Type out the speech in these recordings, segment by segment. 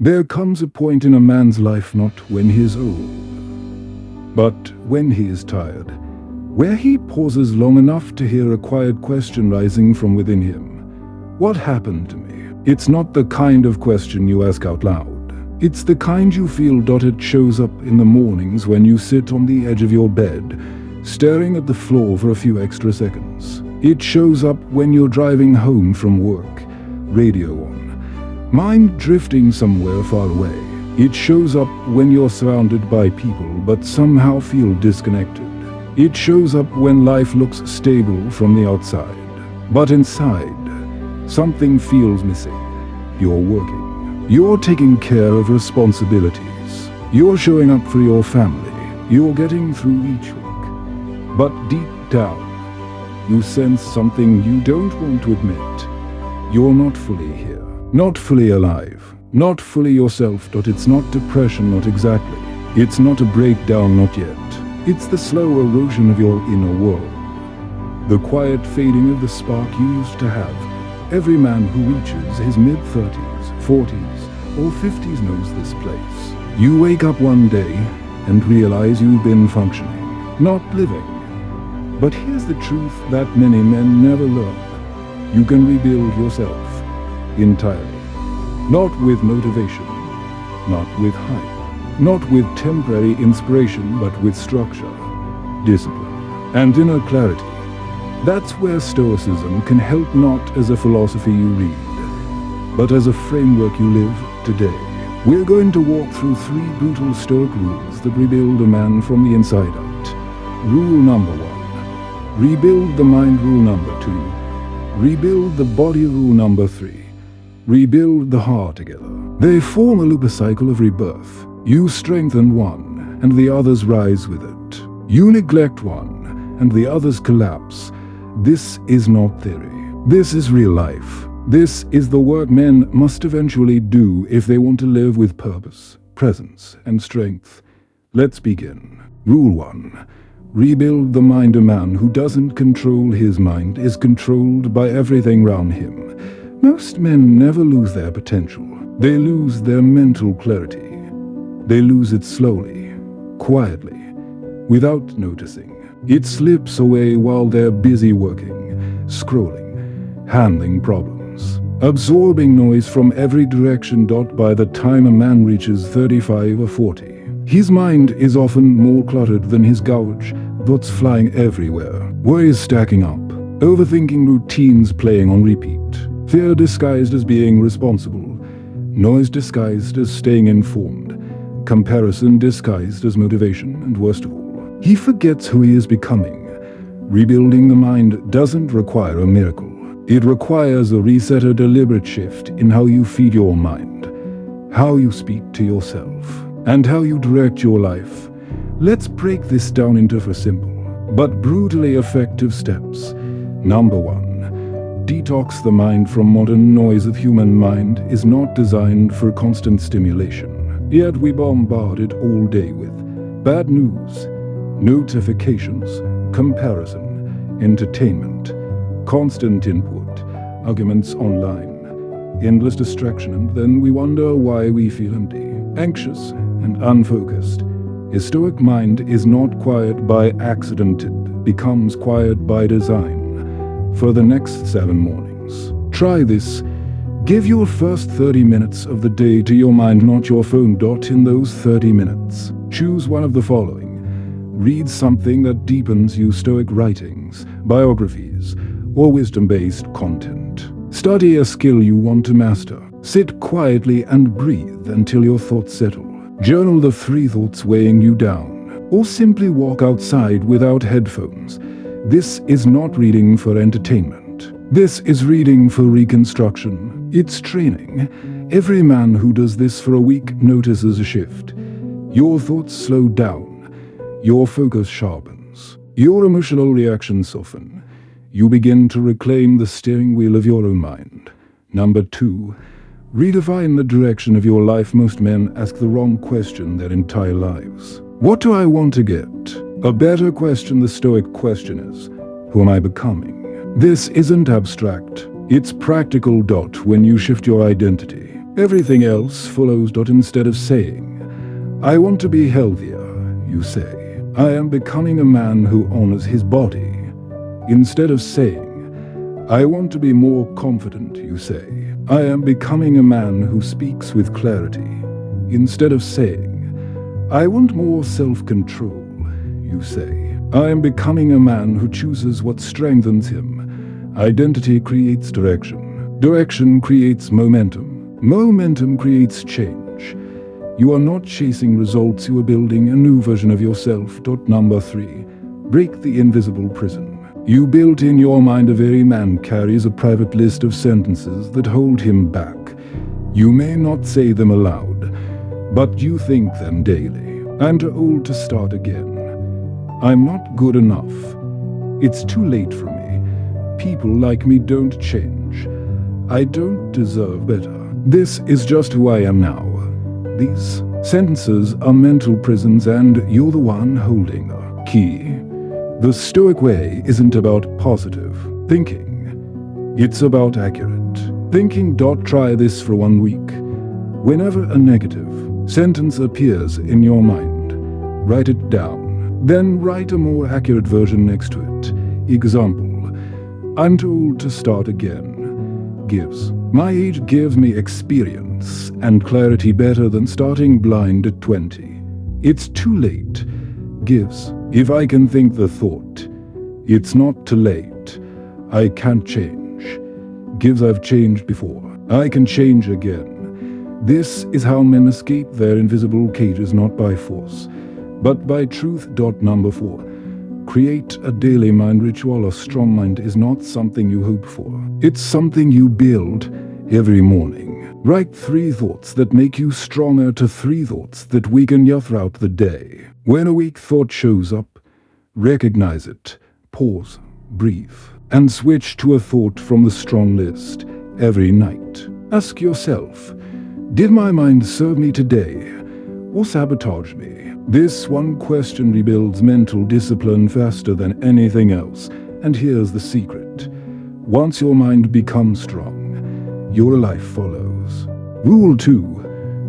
There comes a point in a man's life not when he is old, but when he is tired, where he pauses long enough to hear a quiet question rising from within him. What happened to me? It's not the kind of question you ask out loud. It's the kind you feel. It shows up in the mornings when you sit on the edge of your bed, staring at the floor for a few extra seconds. It shows up when you're driving home from work, radio on, mind drifting somewhere far away. It shows up when you're surrounded by people but somehow feel disconnected. It shows up when life looks stable from the outside, but inside, something feels missing. You're working. You're taking care of responsibilities. You're showing up for your family. You're getting through each week. But deep down, you sense something you don't want to admit. You're not fully here. Not fully alive. Not fully yourself. It's not depression, not exactly. It's not a breakdown, not yet. It's the slow erosion of your inner world. The quiet fading of the spark you used to have. Every man who reaches his mid-30s, 40s, or 50s knows this place. You wake up one day and realize you've been functioning, not living. But here's the truth that many men never learn. You can rebuild yourself entirely. Not with motivation, not with hype, not with temporary inspiration, but with structure, discipline, and inner clarity. That's where Stoicism can help, not as a philosophy you read, but as a framework you live today. We're going to walk through 3 brutal Stoic rules that rebuild a man from the inside out. Rule number 1. Rebuild the mind. Rule number 2. Rebuild the body. Rule number 3. Rebuild the heart together. They form a loop, a cycle of rebirth. You strengthen one, and the others rise with it. You neglect one, and the others collapse. This is not theory. This is real life. This is the work men must eventually do if they want to live with purpose, presence, and strength. Let's begin. Rule 1. Rebuild the mind. A man who doesn't control his mind is controlled by everything around him. Most men never lose their potential. They lose their mental clarity. They lose it slowly, quietly, without noticing. It slips away while they're busy working, scrolling, handling problems, absorbing noise from every direction. By the time a man reaches 35 or 40, his mind is often more cluttered than his couch, thoughts flying everywhere, worries stacking up, overthinking routines playing on repeat, fear disguised as being responsible, noise disguised as staying informed, comparison disguised as motivation, and worst of all, he forgets who he is becoming. Rebuilding the mind doesn't require a miracle. It requires a reset, a deliberate shift in how you feed your mind, how you speak to yourself, and how you direct your life. Let's break this down into 4 simple, but brutally effective steps. Number 1. Detox the mind from modern noise. The human mind is not designed for constant stimulation. Yet we bombard it all day with bad news, notifications, comparison, entertainment, constant input, arguments online, endless distraction, and then we wonder why we feel empty, anxious, and unfocused. A Stoic mind is not quiet by accident, it becomes quiet by design. For the next 7 mornings, try this. Give your first 30 minutes of the day to your mind, not your phone. In those 30 minutes, choose one of the following. Read something that deepens you: Stoic writings, biographies, or wisdom-based content. Study a skill you want to master. Sit quietly and breathe until your thoughts settle. Journal the 3 thoughts weighing you down, or simply walk outside without headphones. This is not reading for entertainment. This is reading for reconstruction. It's training. Every man who does this for a week notices a shift. Your thoughts slow down. Your focus sharpens. Your emotional reactions soften. You begin to reclaim the steering wheel of your own mind. Number 2. Redefine the direction of your life. Most men ask the wrong question their entire lives. What do I want to get? A better question, the Stoic question, is, who am I becoming? This isn't abstract. It's practical. When you shift your identity, Everything else follows. Instead of saying, "I want to be healthier," you say, "I am becoming a man who honors his body." Instead of saying, "I want to be more confident," you say, "I am becoming a man who speaks with clarity." Instead of saying, "I want more self-control," you say, "I am becoming a man who chooses what strengthens him." Identity creates direction. Direction creates momentum. Momentum creates change. You are not chasing results, you are building a new version of yourself. Number 3. Break the invisible prison. You built in your mind every man carries a private list of sentences that hold him back. You may not say them aloud, but you think them daily. "I'm too old to start again. I'm not good enough. It's too late for me. People like me don't change. I don't deserve better. This is just who I am now." These sentences are mental prisons, and you're the one holding the key. The Stoic way isn't about positive thinking. It's about accurate thinking. Try this for 1 week. Whenever a negative sentence appears in your mind, write it down. Then write a more accurate version next to it. Example: "I'm too old to start again." My age gives me experience and clarity better than starting blind at 20. "It's too late." If I can think the thought, "It's not too late. I can't change." I've changed before. I can change again. This is how men escape their invisible cages, not by force, but by truth. Number 4. Create a daily mind ritual. A strong mind is not something you hope for. It's something you build every morning. Write 3 thoughts that make you stronger to 3 thoughts that weaken you throughout the day. When a weak thought shows up, recognize it, pause, breathe, and switch to a thought from the strong list every night. Ask yourself, did my mind serve me today or sabotage me? This one question rebuilds mental discipline faster than anything else. And here's the secret. Once your mind becomes strong, your life follows. Rule 2.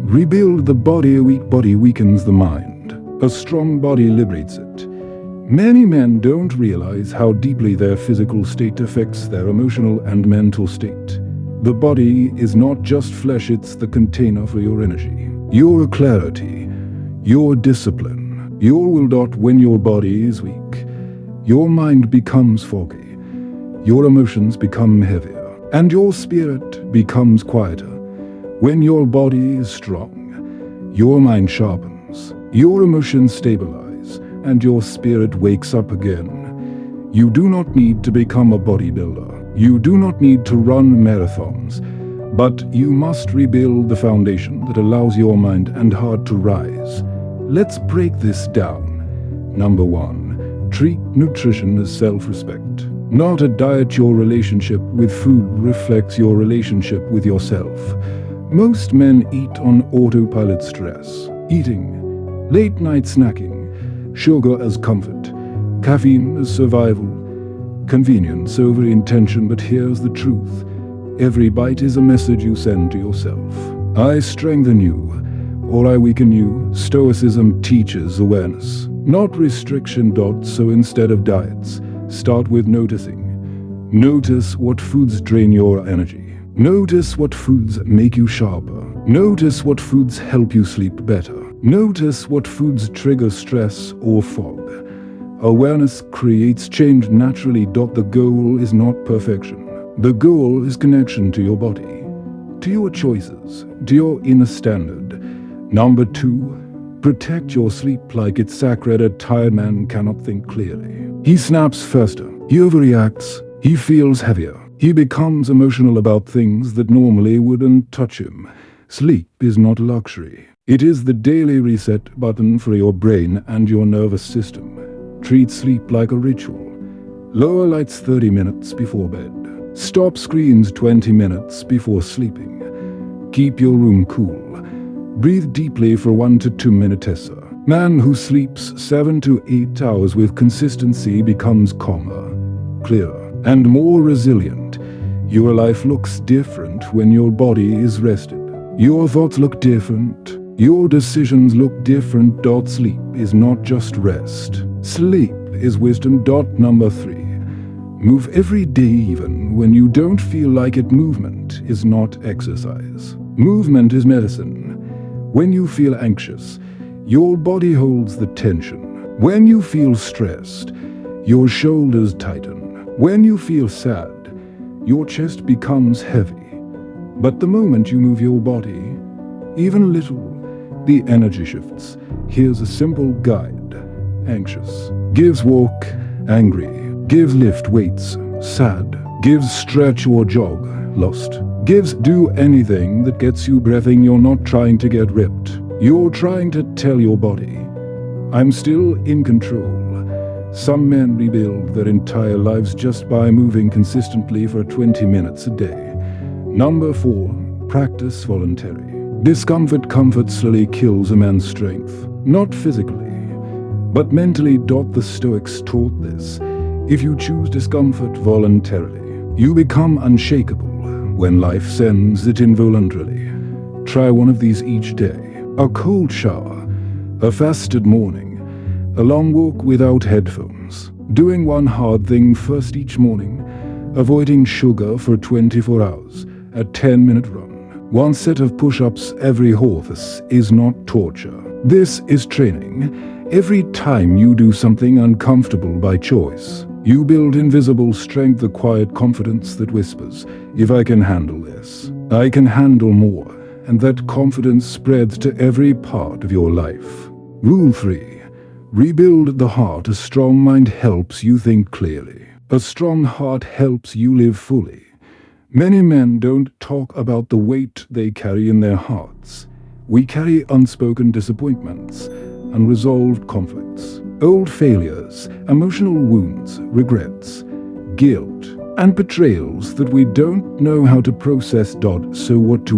Rebuild the body. A weak body weakens the mind. A strong body liberates it. Many men don't realize how deeply their physical state affects their emotional and mental state. The body is not just flesh, it's the container for your energy, your clarity, your discipline, your will. When your body is weak, your mind becomes foggy, your emotions become heavier, and your spirit becomes quieter. When your body is strong, your mind sharpens, your emotions stabilize, and your spirit wakes up again. You do not need to become a bodybuilder. You do not need to run marathons, but you must rebuild the foundation that allows your mind and heart to rise. Let's break this down. Number 1. Treat nutrition as self-respect. Not a diet. Your relationship with food reflects your relationship with yourself. Most men eat on autopilot. Stress eating, late night snacking, sugar as comfort, caffeine as survival, convenience over intention. But here's the truth. Every bite is a message you send to yourself. I strengthen you, or I weaken you. Stoicism teaches awareness, not restriction. So instead of diets, start with noticing. Notice what foods drain your energy. Notice what foods make you sharper. Notice what foods help you sleep better. Notice what foods trigger stress or fog. Awareness creates change naturally. The goal is not perfection. The goal is connection to your body, to your choices, to your inner standard. Number 2, protect your sleep like it's sacred. A tired man cannot think clearly. He snaps faster. He overreacts. He feels heavier. He becomes emotional about things that normally wouldn't touch him. Sleep is not a luxury. It is the daily reset button for your brain and your nervous system. Treat sleep like a ritual. Lower lights 30 minutes before bed. Stop screens 20 minutes before sleeping. Keep your room cool. Breathe deeply for 1 to 2 minutes. Man who sleeps 7 to 8 hours with consistency becomes calmer, clearer, and more resilient. Your life looks different when your body is rested. Your thoughts look different. Your decisions look different. Sleep is not just rest. Sleep is wisdom. Number 3. Move every day even when you don't feel like it. Movement is not exercise. Movement is medicine. When you feel anxious, your body holds the tension. When you feel stressed, your shoulders tighten. When you feel sad, your chest becomes heavy. But the moment you move your body, even a little, the energy shifts. Here's a simple guide. Anxious gives walk. Angry gives lift weights. Sad gives stretch or jog. Lost gives do anything that gets you breathing. You're not trying to get ripped. You're trying to tell your body, I'm still in control. Some men rebuild their entire lives just by moving consistently for 20 minutes a day. Number 4. Practice voluntary. Discomfort. Comfort slowly kills a man's strength. Not physically, but mentally. The Stoics taught this. If you choose discomfort voluntarily, you become unshakable when life sends it involuntarily. Try one of these each day. A cold shower, a fasted morning, a long walk without headphones, doing one hard thing first each morning, avoiding sugar for 24 hours, a 10-minute run. One set of push-ups every horse is not torture. This is training. Every time you do something uncomfortable by choice, you build invisible strength, the quiet confidence that whispers, if I can handle this, I can handle more, and that confidence spreads to every part of your life. Rule 3. Rebuild the heart. A strong mind helps you think clearly. A strong heart helps you live fully. Many men don't talk about the weight they carry in their hearts. We carry unspoken disappointments, unresolved conflicts, old failures, emotional wounds, regrets, guilt, and betrayals that we don't know how to process. So what do?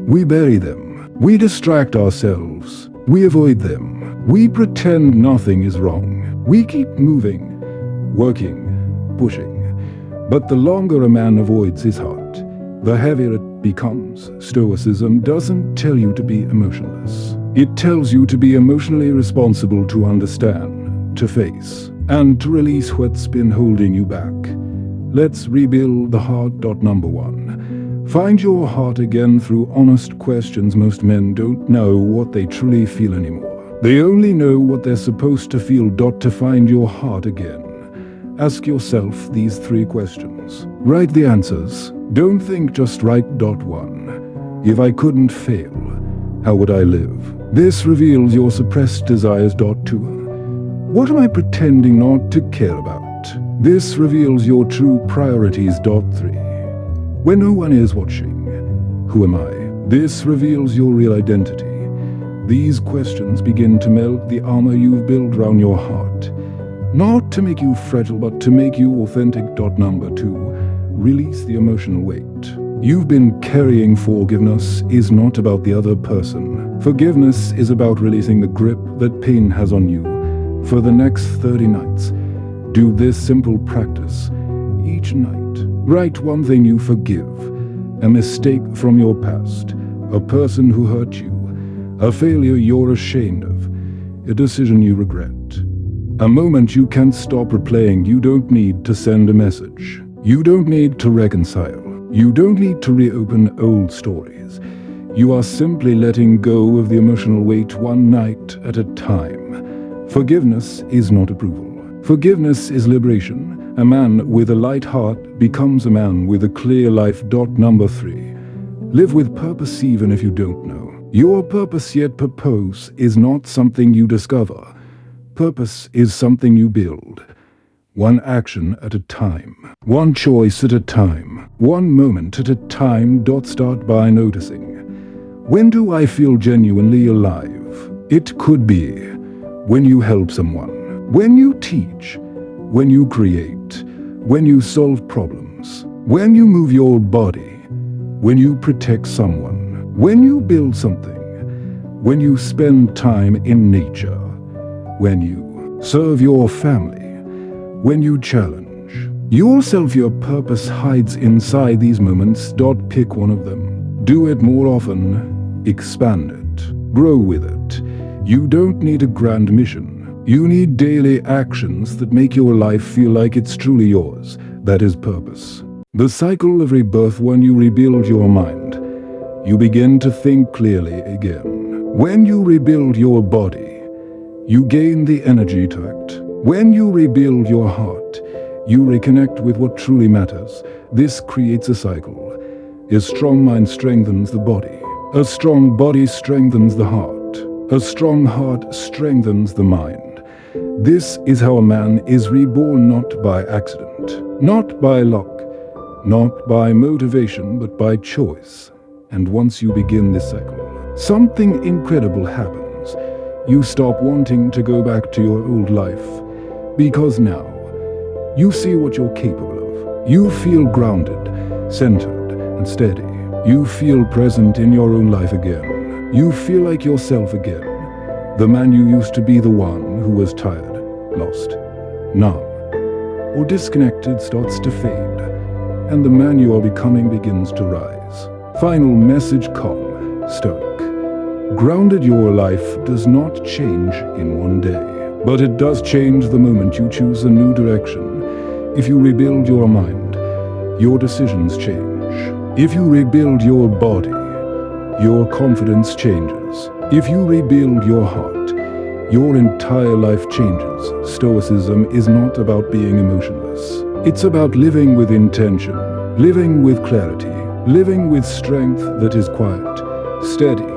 We bury them. We distract ourselves. We avoid them. We pretend nothing is wrong. We keep moving, working, pushing. But the longer a man avoids his heart, the heavier it becomes. Stoicism doesn't tell you to be emotionless. It tells you to be emotionally responsible, to understand, to face, and to release what's been holding you back. Let's rebuild the heart. Number 1. Find your heart again through honest questions. Most men don't know what they truly feel anymore. They only know what they're supposed to feel. To find your heart again, ask yourself these 3 questions. Write the answers. Don't think, just write. 1. If I couldn't fail, how would I live? This reveals your suppressed desires. 2. What am I pretending not to care about? This reveals your true priorities. 3. When no one is watching, who am I? This reveals your real identity. These questions begin to melt the armor you've built around your heart. Not to make you fragile, but to make you authentic. Number 2. Release the emotional weight you've been carrying. Forgiveness is not about the other person. Forgiveness is about releasing the grip that pain has on you. For the next 30 nights, do this simple practice. Each night, write one thing you forgive. A mistake from your past, a person who hurt you, a failure you're ashamed of, a decision you regret. A moment you can't stop replaying. You don't need to send a message. You don't need to reconcile. You don't need to reopen old stories. You are simply letting go of the emotional weight one night at a time. Forgiveness is not approval. Forgiveness is liberation. A man with a light heart becomes a man with a clear life. Number 3. Live with purpose even if you don't know your purpose yet. Purpose is not something you discover. Purpose is something you build. One action at a time. One choice at a time. One moment at a time. Start by noticing. When do I feel genuinely alive? It could be when you help someone, when you teach, when you create, when you solve problems, when you move your body, when you protect someone, when you build something, when you spend time in nature, when you serve your family, when you challenge yourself. Your purpose hides inside these moments. Pick one of them. Do it more often, expand it, grow with it. You don't need a grand mission. You need daily actions that make your life feel like it's truly yours. That is purpose. The cycle of rebirth. When you rebuild your mind, you begin to think clearly again. When you rebuild your body, you gain the energy to act. When you rebuild your heart, you reconnect with what truly matters. This creates a cycle. A strong mind strengthens the body. A strong body strengthens the heart. A strong heart strengthens the mind. This is how a man is reborn, not by accident, not by luck, not by motivation, but by choice. And once you begin this cycle, something incredible happens. You stop wanting to go back to your old life, because now you see what you're capable of. You feel grounded, centered, and steady. You feel present in your own life again. You feel like yourself again. The man you used to be, the one who was tired, lost, numb, or disconnected, starts to fade, and the man you are becoming begins to rise. Final message: calm, stoic, grounded. Your life does not change in one day, but it does change the moment you choose a new direction. If you rebuild your mind, your decisions change. If you rebuild your body, your confidence changes. If you rebuild your heart, your entire life changes. Stoicism is not about being emotionless. It's about living with intention, living with clarity, living with strength that is quiet, steady,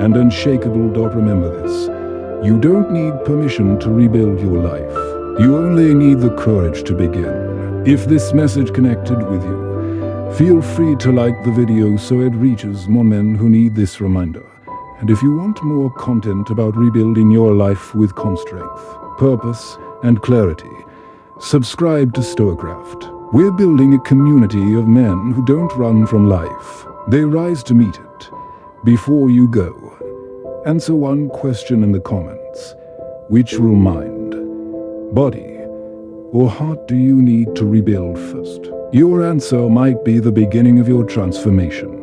and unshakable. Remember this: you don't need permission to rebuild your life. You only need the courage to begin. If this message connected with you, feel free to like the video so it reaches more men who need this reminder. And if you want more content about rebuilding your life with calm strength, purpose, and clarity, subscribe to StoicCraft. We're building a community of men who don't run from life. They rise to meet it. Before you go, answer one question in the comments. Which will mind, body, or heart do you need to rebuild first? Your answer might be the beginning of your transformation.